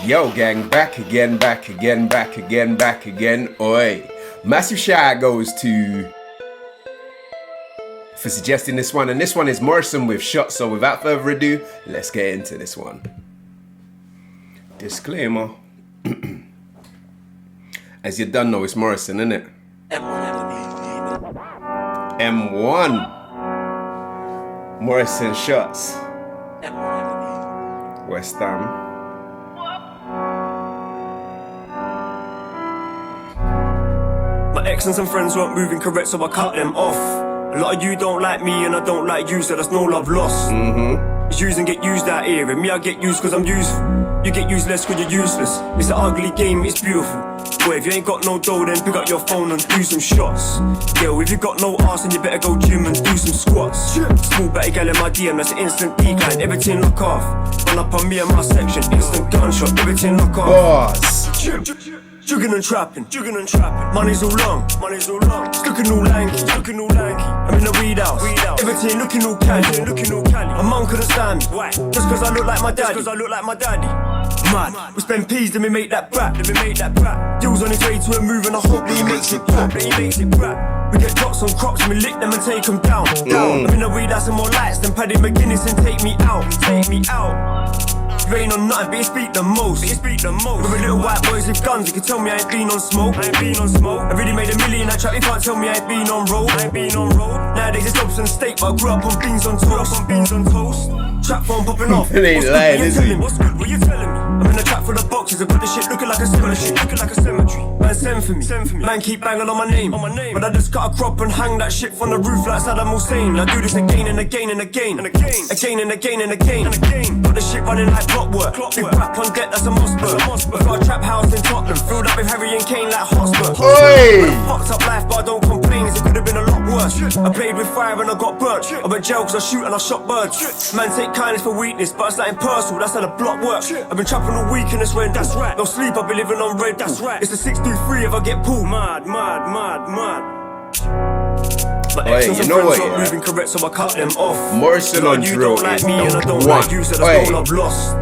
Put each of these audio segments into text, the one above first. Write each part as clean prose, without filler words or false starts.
Yo gang, back again. Oi. Massive shout out goes to for suggesting this one, and this one is Morrisson with Shot. So without further ado, let's get into this one. Disclaimer. As you done know, it's Morrisson, innit? M1 Morrisson Shots. West Ham. My ex and some friends weren't moving correct, so I cut them off. A lot of you don't like me and I don't like you, so there's no love lost. It's use and get used out here, and me I get used cause I'm useful. You get useless cause you're useless. It's an ugly game, it's beautiful. Boy, if you ain't got no dough, then pick up your phone and do some shots. Yo, if you got no arse, then you better go gym and do some squats. Small batty gal in my DM, that's an instant decline. Everything lock off. Run up on me and my section, instant gunshot. Everything lock off. Boss. Jugging and trapping. Money's all long. It's looking all lanky. I'm in the weed house. Everything looking all candy. My mum couldn't stand me. Why? Just cause I look like my daddy. Mad. We spend peas, then we make that brat. Deal's on his way to a move and I hope that he makes it rap. We get drops on crops and we lick them and take them down. I'm in the weed house and more lights than Paddy McGuinness and take me out. Rain on nothing, but it speak the most. We're little white boys with guns, you can tell me I ain't been on smoke. I really made a million that trap, you can't tell me I ain't been on road. Nowadays it's lobster and steak, but I grew up on beans on toast. Trap phone popping off. It ain't lying, is it? What's good, what you telling me? I'm in the trap full of boxes, I got this shit looking like a cemetery. Man, send for me. Man, keep banging on my name. But I just cut a crop and hang that shit from the roof like Saddam Hussein. I do this again and again. Got the shit running like clockwork. Big rap on deck, that's a Mossberg. We've got a trap house in Tottenham, filled up with Harry and Kane like Hotspur. Fucked up life, but I don't complain, it could have been a lot worse. I played with fire and I got burnt. I went jail cause I shoot and I shot birds. Man, take kindness for weakness, but it's nothing personal, that's how the block works. I've been trapping all week and it's when that's right. No sleep, I've been living on red, that's right. It's a 623 if I get pulled. Mad. My ex and some friends weren't moving correct, so I cut them off. Morrisson on drill don't like is me and I don't the like one. you, so there's no love lost.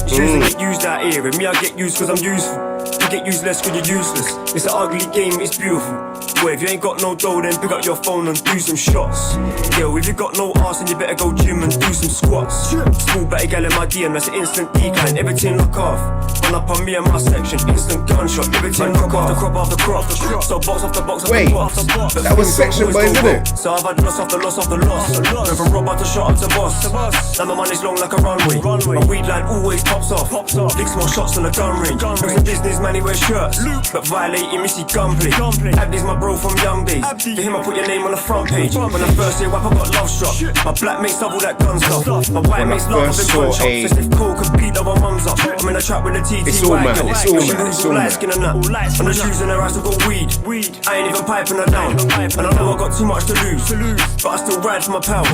It's use and get used out here, and me I get used cause I'm useful. You get useless cause you're useless. It's an ugly game, it's beautiful. Boy, if you ain't got no dough, then pick up your phone and do some shots. Yo, if you got no arse, then you better go gym and do some squats. Small batty gal in my DM, that's an instant decline. Everything lock off. Run up on me and my section, instant gunshot. Everything lock off. Crop after crop. So box after box after box. That was section boys, isn't it? So I've had loss after loss. Went from robber to shot up to boss. Now my money's long like a runway. My weed line always pops off. Big small shots on the gun range. Looks a businessman, he wears shirts, but violating me, see gunplay. Abdi's my bro from young days. For him I put your name on the front page. When I first say wap I got love struck. My black mates love all that gun stuff. My white mates love up in gun shops. Since if Cole could beat up my mums up. I'm in a trap with a TT wagon. It's all light skin and that. I'm just using her eyes to go weed. I ain't even piping her down. And I know I got too much to lose, but I still ride for my pals.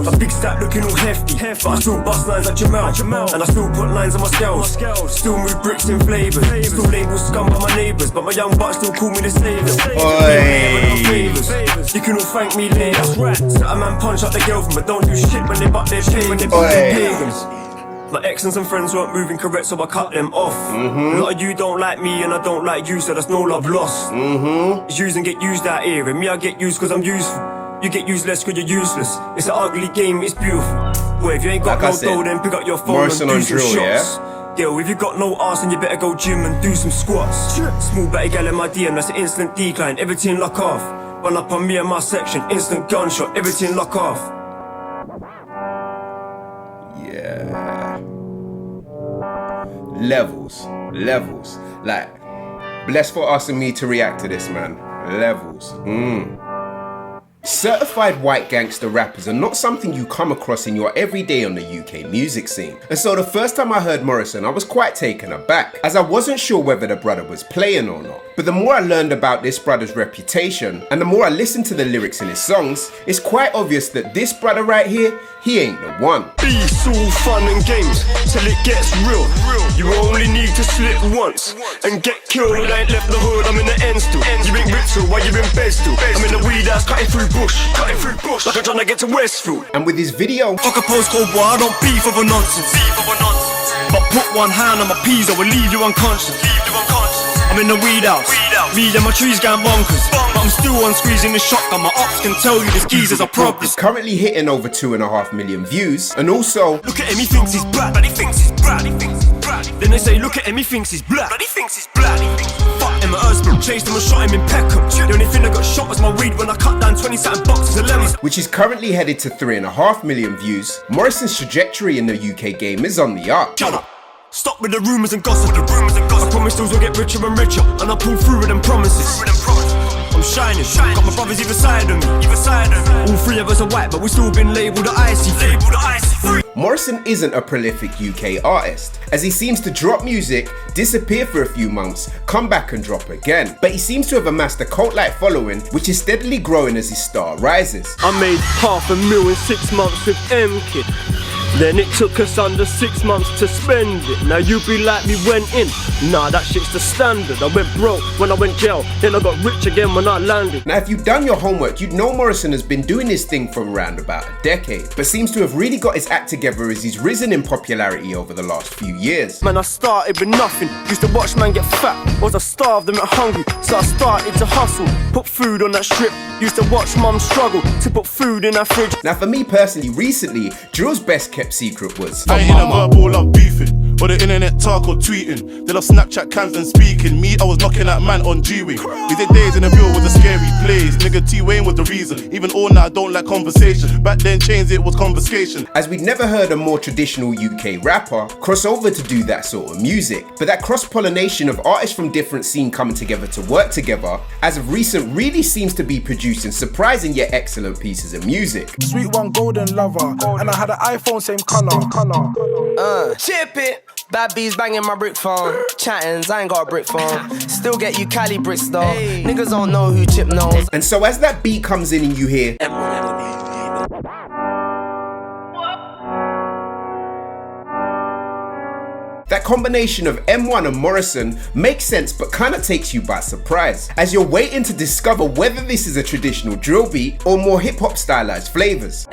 A big stack looking all hefty, but I still bust lines like Jamal. And I still put lines on my scales. Still move bricks in flavours. Still label scum by my neighbours, but my young bucks still call me the savior. You can all thank me later. Set a man punch up the girlfriend, but don't do shit when they butt their pagans. My ex and some friends weren't moving correct, so I cut them off. A lot of you don't like me and I don't like you, so there's no love lost. It's use and get used out here, and me I get used cause I'm useful. You get useless cause you're useless. It's an ugly game, it's beautiful. Boy, if you ain't got no dough, then pick up your phone and do some shots. Yo, if you got no arse, then you better go gym and do some squats. Small batty gal in my DM, that's an instant decline. Everything lock off. Run up on me and my section, instant gunshot. Everything lock off. Yeah. Levels. Like, blessed for asking me to react to this, man. Levels. Certified white gangster rappers are not something you come across in your everyday on the UK music scene. And so the first time I heard Morrisson, I was quite taken aback, as I wasn't sure whether the brother was playing or not. But the more I learned about this brother's reputation, and the more I listened to the lyrics in his songs, it's quite obvious that this brother right here, he ain't the one. Beef's all fun and games, till it gets real. You only need to slip once, and get killed. I ain't left the hood, I'm in the end still. You ain't rich still, why you in bed still? I'm in the weed house, cutting through bush, like I'm trying to get to Westfield. And with his video, fuck a postcode boy, I don't beef over nonsense. But put one hand on my peas, I will leave you unconscious. I'm in the weed house. Me and my trees going bonkers. But I'm still on squeezing the shotgun. My ops can tell you this geezer's a problem. It's currently hitting over 2.5 million views, and also look at him, he thinks he's black, but he thinks he's black. Then they say, look at him, he thinks he's black, but he thinks he's black. Fuck him at Earthspoon, chased him and shot him in Peckham. The only thing that got shot was my weed when I cut down 20-something boxes of lemons. Which is currently headed to 3.5 million views. Morrison's trajectory in the UK game is on the up. Shut up. Stop with the rumours and gossip. I promise those will get richer and richer, and I pull through with them promises. I'm shining. Got my brothers either side of me. All three of us are white, but we still been labelled the icy. Morrisson isn't a prolific UK artist, as he seems to drop music, disappear for a few months, come back and drop again. But he seems to have amassed a cult-like following, which is steadily growing as his star rises. I made $500,000 in 6 months with M-Kid. Then it took us under 6 months to spend it. Now you be like me went in. Nah, that shit's the standard. I went broke when I went jail, then I got rich again when I landed. Now if you've done your homework, you'd know Morrisson has been doing this thing for around about a decade, but seems to have really got his act together as he's risen in popularity over the last few years. Man, I started with nothing. Used to watch man get fat. Was I starved and hungry, so I started to hustle. Put food on that strip. Used to watch mum struggle to put food in her fridge. Now for me personally, recently, Drill's best kept secret was I ain't a verbal, love beefing, or the internet talk or tweeting. They love Snapchat cans and speaking. Me, I was knocking at man on G-Wing. We did days in the field with a scary place. Nigga T-Wayne was the reason. Even all now I don't like conversation. Back then chains, it was confiscation. As we'd never heard a more traditional UK rapper cross over to do that sort of music. But that cross-pollination of artists from different scenes coming together to work together, as of recent, really seems to be producing surprising yet excellent pieces of music. Sweet one golden lover, and I had an iPhone same colour. Chip it. Bad bees banging my brick phone. Chattins, I ain't got a brick phone. Still get you Cali bricks though. Niggas don't know who Chip knows. And so as that beat comes in and you hear that combination of M1 and Morrisson makes sense but kinda takes you by surprise, as you're waiting to discover whether this is a traditional drill beat or more hip-hop stylized flavors.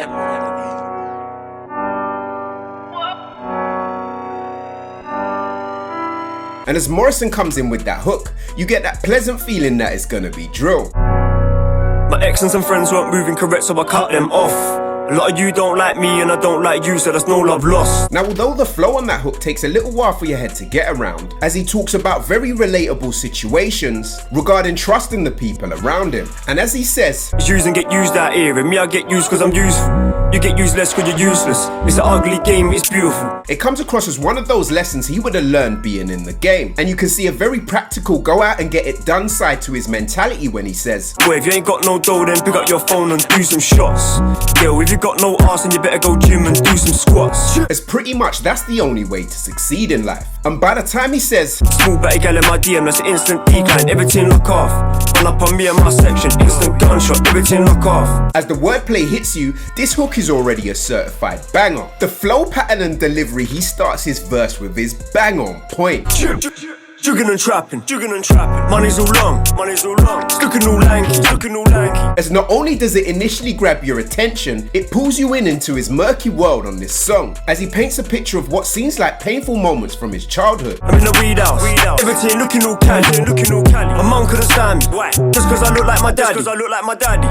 And as Morrisson comes in with that hook, you get that pleasant feeling that it's gonna be drill. My ex and some friends weren't moving correct, so I cut them off. A lot of you don't like me and I don't like you, so there's no love lost. Now although the flow on that hook takes a little while for your head to get around, as he talks about very relatable situations regarding trusting the people around him. And as he says, use and get used out here, and me I get used cause I'm useful. You get useless cause you're useless. It's an ugly game, it's beautiful. It comes across as one of those lessons he would have learned being in the game. And you can see a very practical go out and get it done side to his mentality when he says, boy, if you ain't got no dough then pick up your phone and do some shots. Yo, if you got no arse then you better go gym and do some squats. As pretty much that's the only way to succeed in life. And by the time he says, small batty gal in my DM, that's an instant decline, everything lock off. Run up on me and my section, instant gunshot, everything lock off. As the wordplay hits you, this hook is already a certified banger. The flow pattern and delivery he starts his verse with is bang on point. Jugging and trapping, money's all long, it's looking all lanky, As not only does it initially grab your attention, it pulls you into his murky world on this song, as he paints a picture of what seems like painful moments from his childhood. I'm in the weed house, everything looking all candy, My mum couldn't stand me, why? Just cause I look like my daddy,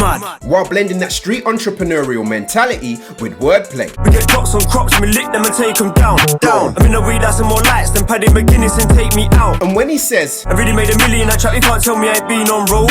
Mad. While blending that street entrepreneurial mentality with wordplay. We get dots on crops and we lick them and take them down. I'm in the weed house and more lights than Paddy McGuinness and take me out. And when he says, I really made $1 million that trap, you can't tell me I ain't been on road.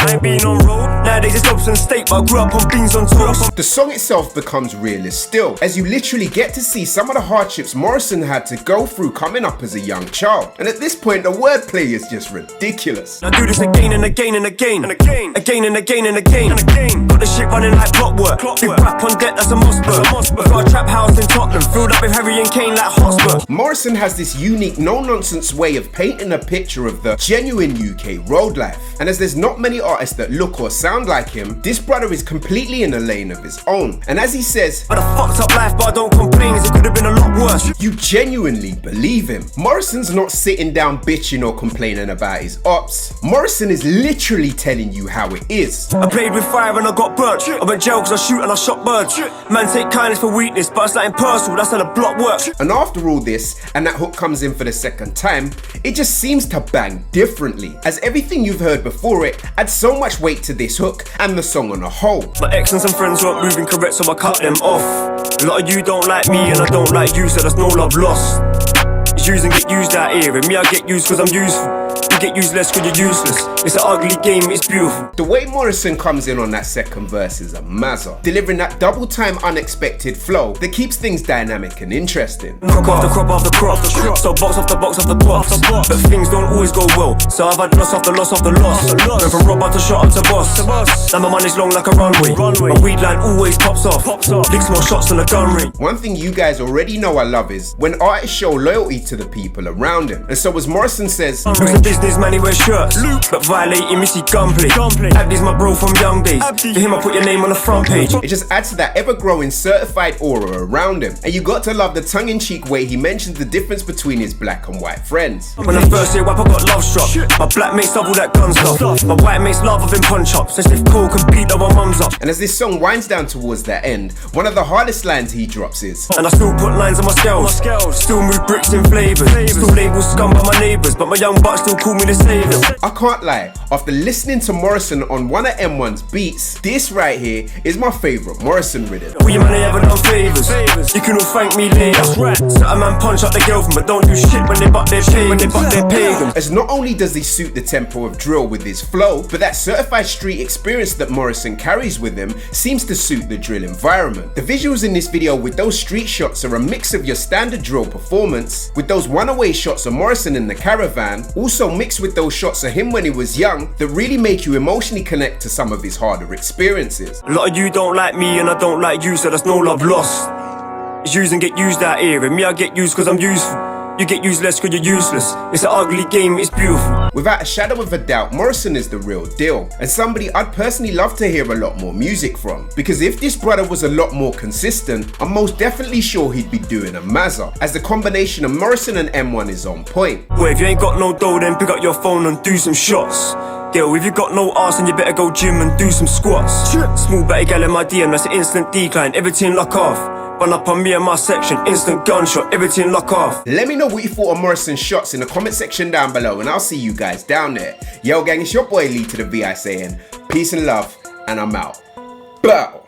Nowadays it's lobster and steak, but I grew up on beans on toast. The song itself becomes realist still, as you literally get to see some of the hardships Morrisson had to go through coming up as a young child. And at this point the wordplay is just ridiculous. I do this again and again and again, again and again and again. Got the shit running like clockwork. Big rap on deck, that's a Mossberg. Got a trap house in Tottenham, filled up with Harry and Kane like Hotspur. Morrisson has this unique, no-nonsense way of painting a picture of the genuine UK road life. And as there's not many artists that look or sound like him, this brother is completely in a lane of his own. And as he says, I had a fucked up life, but I don't complain, as it could have been a lot worse. You genuinely believe him. Morrisson's not sitting down bitching or complaining about his ops. Morrisson is literally telling you how it is. I played with fire and and I got burnt. I went jail cause I shoot and I shot birds. Man take kindness for weakness, but it's like impersonal, that's how the block works. And after all this, and that hook comes in for the second time, it just seems to bang differently, as everything you've heard before it adds so much weight to this hook and the song on a whole. My ex and some friends weren't moving correct, so I cut them off. A lot of you don't like me and I don't like you, so there's no love lost. It's use and get used out here, and me I get used cause I'm useful. You get used less cause you're useless. It's an ugly game, it's beautiful. The way Morrisson comes in on that second verse is a mazza, delivering that double time unexpected flow that keeps things dynamic and interesting. Crop after crop after crop, so box after box after box. But things don't always go well, so I've had loss after loss after loss. Went from robber to shot up to boss. Now my money's long like a runway. My weed line always pops off. Licks more shots than a gun range. One thing you guys already know I love is when artists show loyalty to the people around him. And so as Morrisson says, business man, he wears shirts, but violating me, see gunplay. Abdi's my bro from young days. To him I put your name on the front page. It just adds to that ever-growing certified aura around him. And you got to love the tongue-in-cheek way he mentions the difference between his black and white friends. When I first hear rap I got love struck. My black mates love all that gun stuff. My white mates love having punch-ups. As if Cole can beat our mums up. And as this song winds down towards that end, one of the hardest lines he drops is, and I still put lines on my scales. Still move bricks in flavours. Still label scum by my neighbours, but my young bucks still call me the savior. I can't lie, after listening to Morrisson on one of M1's beats, this right here is my favourite Morrisson rhythm. We man, they haven't done favours. You can all thank me later. So a man punch up the girlfriend, but don't do shit when they butt their pagans. As not only does he suit the tempo of drill with his flow, but that certified street experience that Morrisson carries with him seems to suit the drill environment. The visuals in this video with those street shots are a mix of your standard drill performance, with those one-away shots of Morrisson in the caravan, also mixed with those shots of him when he was young that really make you emotionally connect to some of his harder experiences. A lot of you don't like me and I don't like you, so there's no love lost. It's use and get used out here, and me I get used cause I'm useful. You get used less cause you're useless. It's an ugly game, it's beautiful. Without a shadow of a doubt, Morrisson is the real deal, and somebody I'd personally love to hear a lot more music from, because if this brother was a lot more consistent, I'm most definitely sure he'd be doing a mazza, as the combination of Morrisson and M1 is on point. Well, if you ain't got no dough, then pick up your phone and do some shots. Girl, if you got no arse, then you better go gym and do some squats. Small batty gal in my DM, that's an instant decline, everything lock off. Run up on me and my section, instant gunshot, everything lock off. Let me know what you thought of Morrisson's shots in the comment section down below, and I'll see you guys down there. Yo gang, it's your boy LeeToTheVI saying peace and love, and I'm out. Bow.